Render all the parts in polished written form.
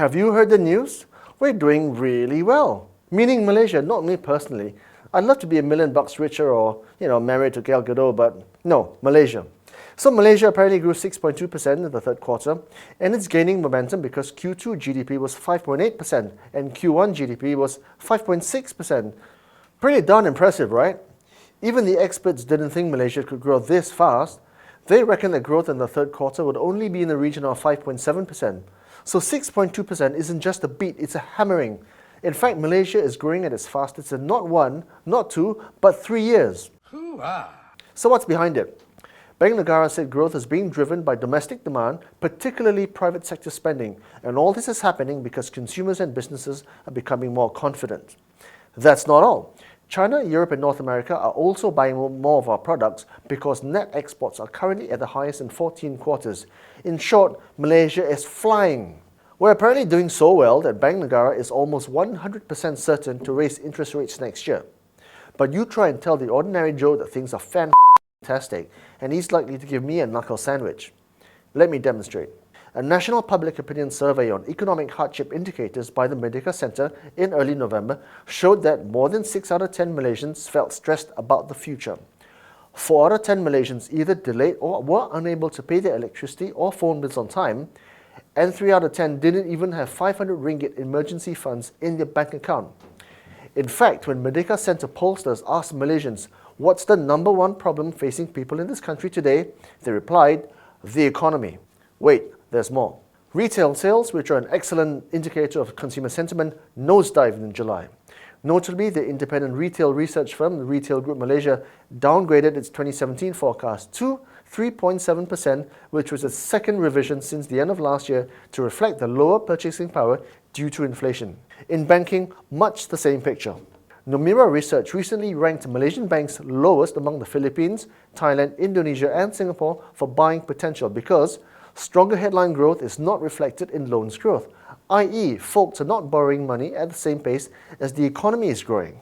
Have you heard the news? We're doing really well. Meaning Malaysia, not me personally. I'd love to be $1 million richer or, married to Gal Gadot, but no, Malaysia. So Malaysia apparently grew 6.2% in the third quarter, and it's gaining momentum because Q2 GDP was 5.8% and Q1 GDP was 5.6%. Pretty darn impressive, right? Even the experts didn't think Malaysia could grow this fast. They reckon that growth in the third quarter would only be in the region of 5.7%. So 6.2% isn't just a beat, it's a hammering. In fact, Malaysia is growing at its fastest in not 1, not 2, but 3 years. So what's behind it? Bank Negara said growth is being driven by domestic demand, particularly private sector spending, and all this is happening because consumers and businesses are becoming more confident. That's not all. China, Europe and North America are also buying more of our products because net exports are currently at the highest in 14 quarters. In short, Malaysia is flying. We're apparently doing so well that Bank Negara is almost 100% certain to raise interest rates next year. But you try and tell the ordinary Joe that things are fantastic, and he's likely to give me a knuckle sandwich. Let me demonstrate. A national public opinion survey on economic hardship indicators by the Negara Centre in early November showed that more than 6 out of 10 Malaysians felt stressed about the future. 4 out of 10 Malaysians either delayed or were unable to pay their electricity or phone bills on time, and 3 out of 10 didn't even have 500 ringgit emergency funds in their bank account. In fact, when Negara Centre pollsters asked Malaysians, what's the number one problem facing people in this country today? They replied, the economy. Wait, there's more. Retail sales, which are an excellent indicator of consumer sentiment, nosedived in July. Notably, the independent retail research firm, the Retail Group Malaysia, downgraded its 2017 forecast to 3.7%, which was its second revision since the end of last year to reflect the lower purchasing power due to inflation. In banking, much the same picture. Negara Research recently ranked Malaysian banks lowest among the Philippines, Thailand, Indonesia and Singapore for buying potential because stronger headline growth is not reflected in loans growth, i.e. folks are not borrowing money at the same pace as the economy is growing.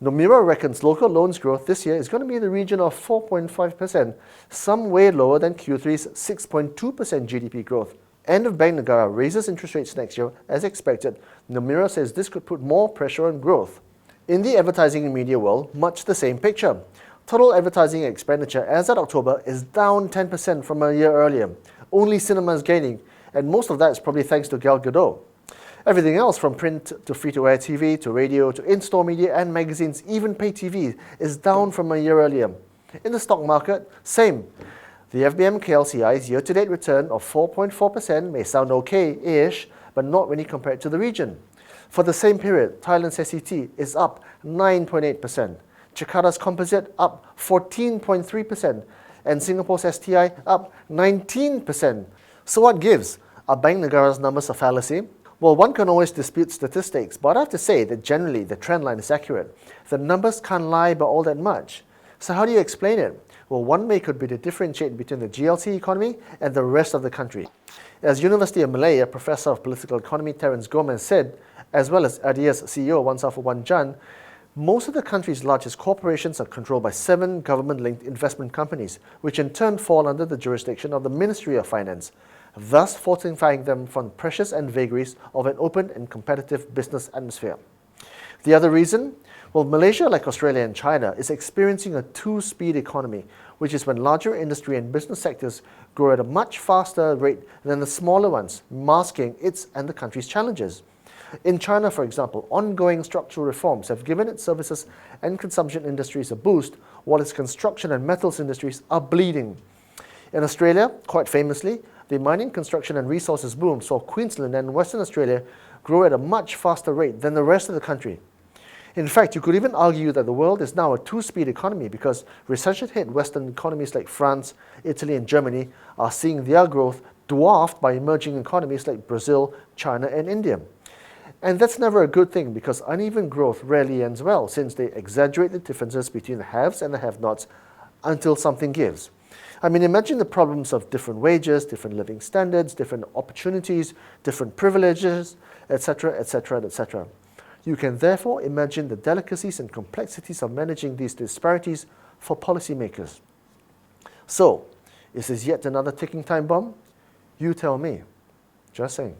Negara reckons local loans growth this year is going to be in the region of 4.5%, some way lower than Q3's 6.2% GDP growth. And if Bank Negara raises interest rates next year, as expected, Negara says this could put more pressure on growth. In the advertising and media world, much the same picture. Total advertising expenditure as at October is down 10% from a year earlier. Only cinema is gaining, and most of that is probably thanks to Gal Gadot. Everything else from print to free-to-air TV to radio to in-store media and magazines, even pay TV, is down from a year earlier. In the stock market, same. The FBM KLCI's year-to-date return of 4.4% may sound okay-ish, but not when you compare it to the region. For the same period, Thailand's SET is up 9.8%, Jakarta's Composite up 14.3%, and Singapore's STI up 19%. So what gives? Are Bank Negara's numbers a fallacy? Well, one can always dispute statistics, but I have to say that generally the trend line is accurate. The numbers can't lie by all that much. So how do you explain it? Well, one way could be to differentiate between the GLC economy and the rest of the country. As University of Malaya Professor of Political Economy Terence Gomez said, as well as ADIA's CEO Wan Safu Wan Jan, most of the country's largest corporations are controlled by 7 government-linked investment companies, which in turn fall under the jurisdiction of the Ministry of Finance, thus fortifying them from the pressures and vagaries of an open and competitive business atmosphere. The other reason? Well, Malaysia, like Australia and China, is experiencing a two-speed economy, which is when larger industry and business sectors grow at a much faster rate than the smaller ones, masking its and the country's challenges. In China, for example, ongoing structural reforms have given its services and consumption industries a boost, while its construction and metals industries are bleeding. In Australia, quite famously, the mining, construction and resources boom saw Queensland and Western Australia grow at a much faster rate than the rest of the country. In fact, you could even argue that the world is now a two-speed economy because recession-hit Western economies like France, Italy and Germany are seeing their growth dwarfed by emerging economies like Brazil, China and India. And that's never a good thing because uneven growth rarely ends well since they exaggerate the differences between the haves and the have-nots until something gives. I mean, imagine the problems of different wages, different living standards, different opportunities, different privileges, etc., etc., etc. You can therefore imagine the delicacies and complexities of managing these disparities for policymakers. So, is this yet another ticking time bomb? You tell me. Just saying.